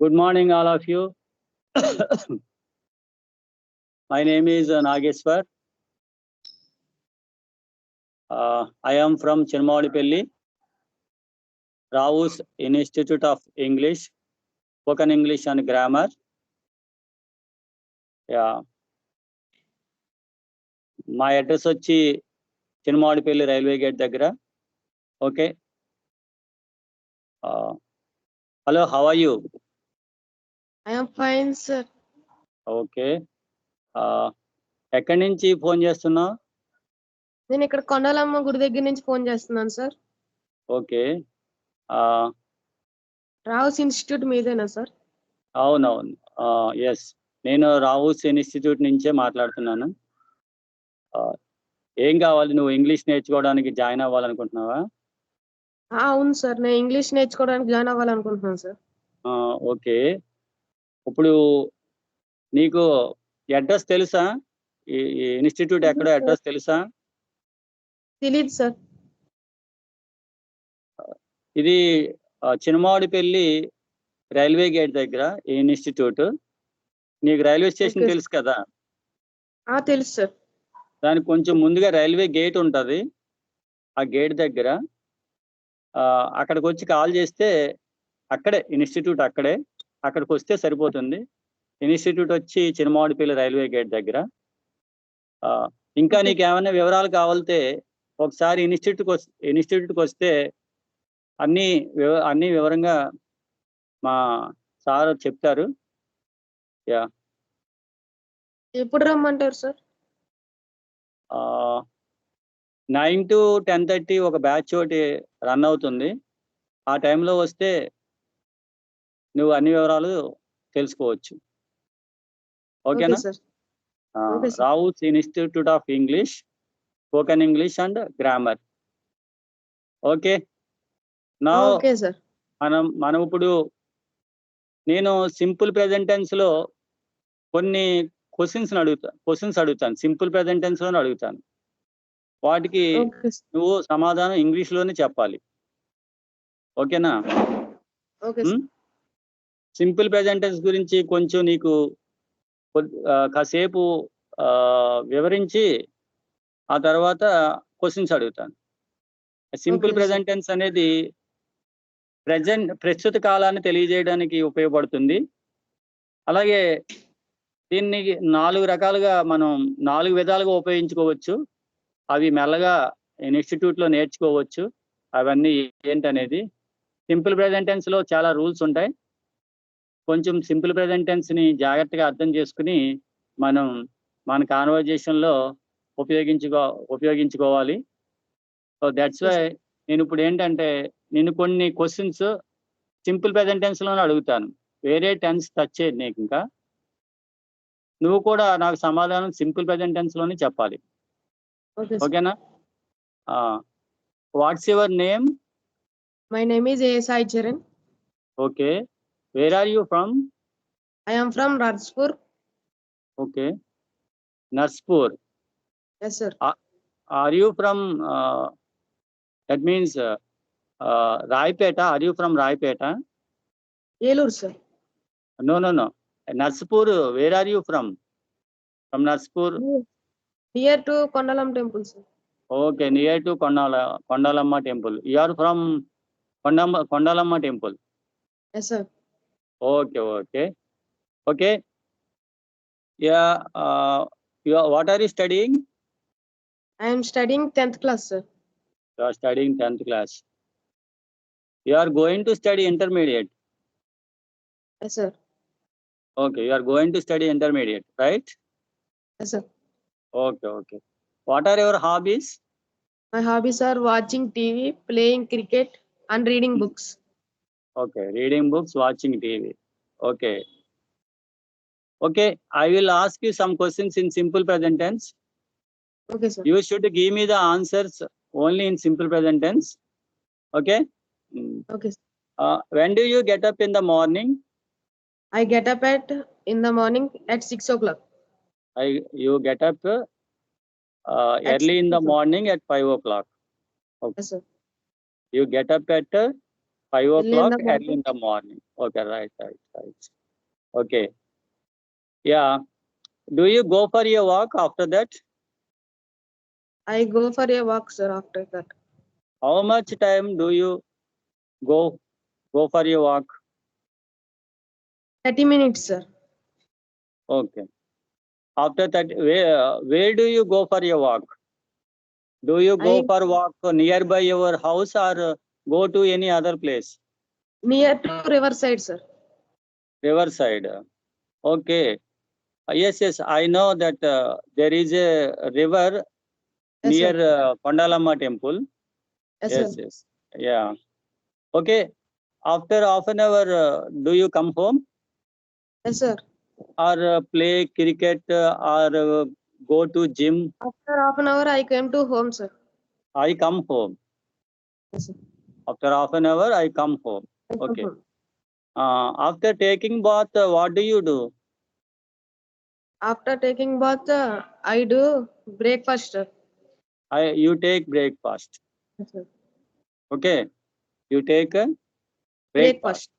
Good morning, all of you. My name is Nageswar. I am from Chirmaudipalli, Rao's Institute of English, Spoken English and Grammar. Yeah. My address వచ్చి Chirmaudipalli Railway Gate దగ్గర. Okay. Hello, how are you? I am fine, sir. Okay. ఎక్కడి నుంచి phone చేస్తున్నావు? నేను ఇక్కడ కొండలమ్మ గుడి దగ్గర నుంచి ఫోన్ చేస్తున్నాను సార్. ఓకే. రావుస్ ఇన్స్టిట్యూట్ మీదేనా సార్? అవునవును. ఎస్, నేను రావుస్ ఇన్స్టిట్యూట్ నుంచే మాట్లాడుతున్నాను. ఏం కావాలి? నువ్వు ఇంగ్లీష్ నేర్చుకోవడానికి జాయిన్ అవ్వాలనుకుంటున్నావా? అవును సార్, నేను ఇంగ్లీష్ నేర్చుకోవడానికి జాయిన్ అవ్వాలనుకుంటున్నాను సార్. ఓకే. ఇప్పుడు నీకు అడ్రస్ తెలుసా? ఈ ఇన్స్టిట్యూట్ ఎక్కడో అడ్రస్ తెలుసా? తెలీదు సార్. ఇది చినమాడిపల్లి రైల్వే గేట్ దగ్గర ఈ ఇన్స్టిట్యూట్. నీకు రైల్వే స్టేషన్ తెలుసు కదా? తెలుసు సార్. దానికి కొంచెం ముందుగా రైల్వే గేట్ ఉంటుంది. ఆ గేట్ దగ్గర అక్కడికి వచ్చి కాల్ చేస్తే అక్కడే ఇన్స్టిట్యూట్, అక్కడికి వస్తే సరిపోతుంది. ఇన్స్టిట్యూట్ వచ్చి చినమాడిపల్లి రైల్వే గేట్ దగ్గర. ఇంకా నీకు ఏమైనా వివరాలు కావాలంటే ఒకసారి ఇన్స్టిట్యూట్కి వస్తే అన్ని వివరంగా మా సార్ చెప్తారు. యా. ఎప్పుడు రమ్మంటారు సార్? 9 to 10:30 ఒక బ్యాచ్ ఒకటి రన్ అవుతుంది. ఆ టైంలో వస్తే నువ్వు అన్ని వివరాలు తెలుసుకోవచ్చు. ఓకేనా? Rao's institute of English, spoken English and grammar. Okay. మనం ఇప్పుడు నేను సింపుల్ ప్రెజెంట్ టెన్స్ లో కొన్ని క్వశ్చన్స్ అడుగుతాను. సింపుల్ ప్రెజెంట్ టెన్స్ లోనే అడుగుతాను. వాటికి నువ్వు సమాధానం ఇంగ్లీష్ లోనే చెప్పాలి. ఓకేనా? సింపుల్ ప్రెజెంట్ టెన్స్ గురించి కొంచెం నీకు కాసేపు వివరించి ఆ తర్వాత క్వశ్చన్స్ అడుగుతాను. సింపుల్ ప్రెజెంట్ టెన్స్ అనేది ప్రస్తుత కాలాన్ని తెలియజేయడానికి ఉపయోగపడుతుంది. అలాగే దీన్ని 4 రకాలుగా మనం 4 విధాలుగా ఉపయోగించుకోవచ్చు. అవి మెల్లగా ఇన్స్టిట్యూట్ లో నేర్చుకోవచ్చు. అవన్నీ ఏంటనేది సింపుల్ ప్రెజెంట్ టెన్స్ లో చాలా రూల్స్ ఉంటాయి. కొంచెం సింపుల్ ప్రెజెంట్ టెన్స్ ని జాగ్రత్తగా అర్థం చేసుకుని మనం మన కాన్వర్జేషన్ లో ఉపయోగించుకోవాలి. సో దట్స్ వై నేను ఇప్పుడు ఏంటంటే నేను కొన్ని క్వశ్చన్స్ సింపుల్ ప్రెజెంట్ టెన్స్ లోనే అడుగుతాను. వేరే టెన్స్ టచ్ చేయదు నీకు. ఇంకా నువ్వు కూడా నాకు సమాధానం సింపుల్ ప్రెజెంట్ టెన్స్ లోనే చెప్పాలి. ఓకేనా? What's your name? My name is ASI Charan. Okay. Where are you from? I am from Narsapur. Okay. Narsapur. Yes sir. Are you from that means Rayapeta? Are you from Rayapeta? Eluru sir. No. Narsapur, where are you from? From Narsapur? Near to Kondalam temple, sir. Okay, near to Kondalamma temple. You are from Kondalamma temple? Yes, sir. Okay. Yeah. What are you studying? I am studying 10th class, sir. You are studying 10th class. You are going to study intermediate? Yes, sir. Okay, you are going to study intermediate, right? Yes, sir. Okay. What are your hobbies? My hobbies are watching TV, playing cricket, and reading books. Okay, reading books, watching TV. Okay. I will ask you some questions in simple present tense. Okay, sir. You should give me the answers only in simple present tense. Okay? Okay, sir. When do you get up in the morning? I get up in the morning at 6 o'clock. You get up early in the morning at 5 o'clock. Okay. Yes, sir. You get up at 5 Early in o'clock the early in the morning. Okay, right. Okay. Yeah. Do you go for your walk after that? I go for a walk, sir, after that. How much time do you go for your walk? 30 minutes, sir. Okay. After that, where do you go for your walk? Do you go I for walk nearby your house or go to any other place? near to Riverside, sir. Riverside. Okay. Yes. I know that there is a river Yes, near sir. Kondalamma temple. Yes, sir. Yes. Yeah. Okay. After half an hour, do you come home Yes, sir. or play cricket or go to gym? After half an hour, I came to home, sir. I come home. Yes, sir. After half an hour, I come home. I come Okay. home. After taking bath, what do you do? After taking bath, I do breakfast, sir. You take breakfast. Yes, sir. Okay. You take a breakfast.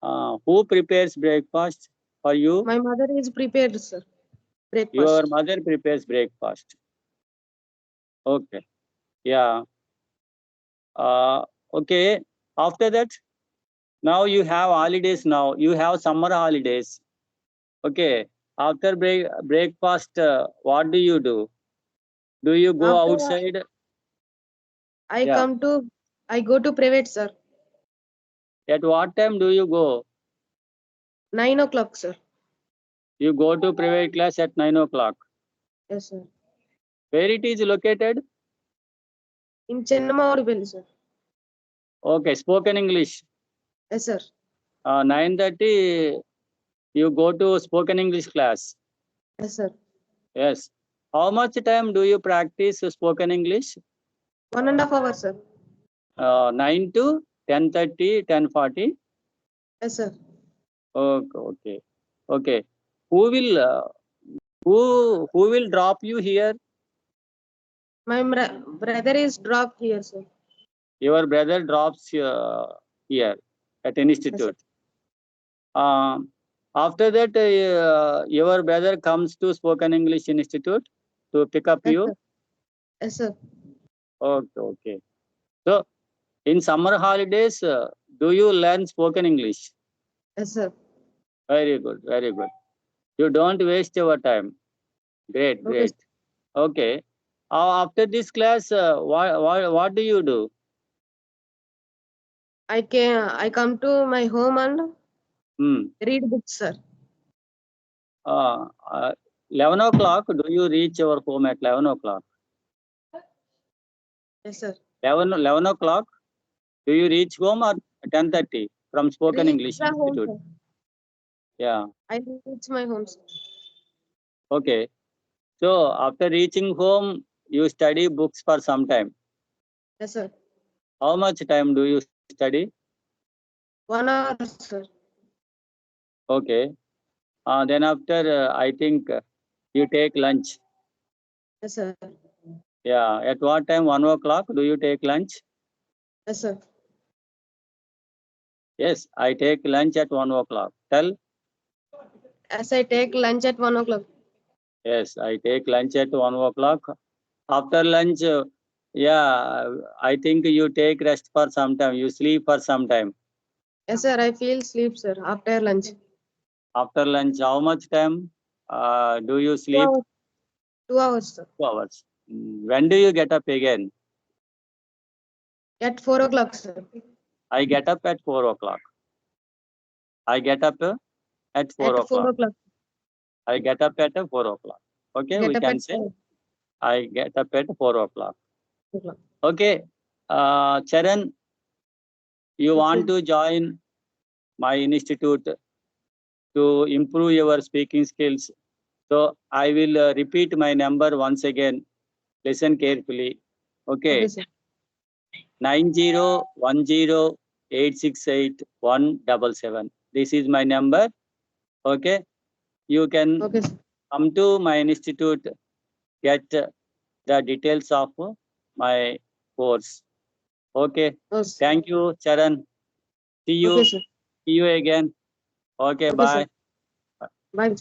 Breakfast. Who prepares breakfast for you? My mother is prepared, sir. Your Breakfast. mother prepares breakfast. Okay. Yeah. Okay. After that, now you have holidays now. You have summer holidays. Okay. After breakfast, what do you do? Do you go After outside? I Yeah. I go to private, sir. At what time do you go? 9 o'clock, sir. You go to private class at 9 o'clock. Yes, sir. Where it is located? In Chennamaudivelli, sir. Okay. Spoken English. Yes, sir. 9:30. You go to spoken English class. Yes, sir. Yes. How much time do you practice spoken English? 1.5 hours, sir. 9 to 10:30, 10:40. Yes, sir. Okay. Who will drop you here? My brother is dropped here, sir. Your brother drops here at an Yes, sir. institute. After that, your brother comes to Spoken English Institute to pick up Yes, you. sir. Yes, sir. Okay. So, in summer holidays, do you learn spoken English? Yes, sir. Very good. You don't waste your time. Okay, Great. sir. Okay. After this class, what do you do? I come to my home and read books, sir. 11 o'clock, do you reach your home at 11 o'clock? Yes, sir. 11 o'clock, do you reach home or 10:30 from Spoken Reach English the home, Institute? sir. Yeah. I reach my home, sir. Okay. So after reaching home, you study books for some time. Yes, sir. How much time do you study? 1 hour, sir. Okay. Then after, I think you take lunch. Yes, sir. Yeah. At what time? 1 o'clock, do you take lunch? Yes, sir. Yes, I take lunch at 1 o'clock. Tell. As I take lunch at 1 o'clock. Yes, I take lunch at 1 o'clock. After lunch, I think you take rest for some time. You sleep for some time. Yes, sir. I feel sleep, sir, after lunch. After lunch, how much time do you 2 sleep? hours. 2 hours, sir. 2 hours. When do you get up again? At 4 o'clock, sir. I get up at 4 o'clock. I get up at 4 At 4 o'clock. o'clock. I get up at 4 o'clock. Okay, Get we up can at say 4 I get up at 4 o'clock. o'clock. Okay, Charan, you want Okay. to join my institute to improve your speaking skills. So I will repeat my number once again. Listen carefully. Okay, Okay, sir. 9010868177. This is my number. Okay, you can Okay, sir. come to my institute, get the details of my course. Okay, Oh, sir. thank you, Charan. See you. Okay, sir. See you again. Okay, Okay, bye. sir. Bye.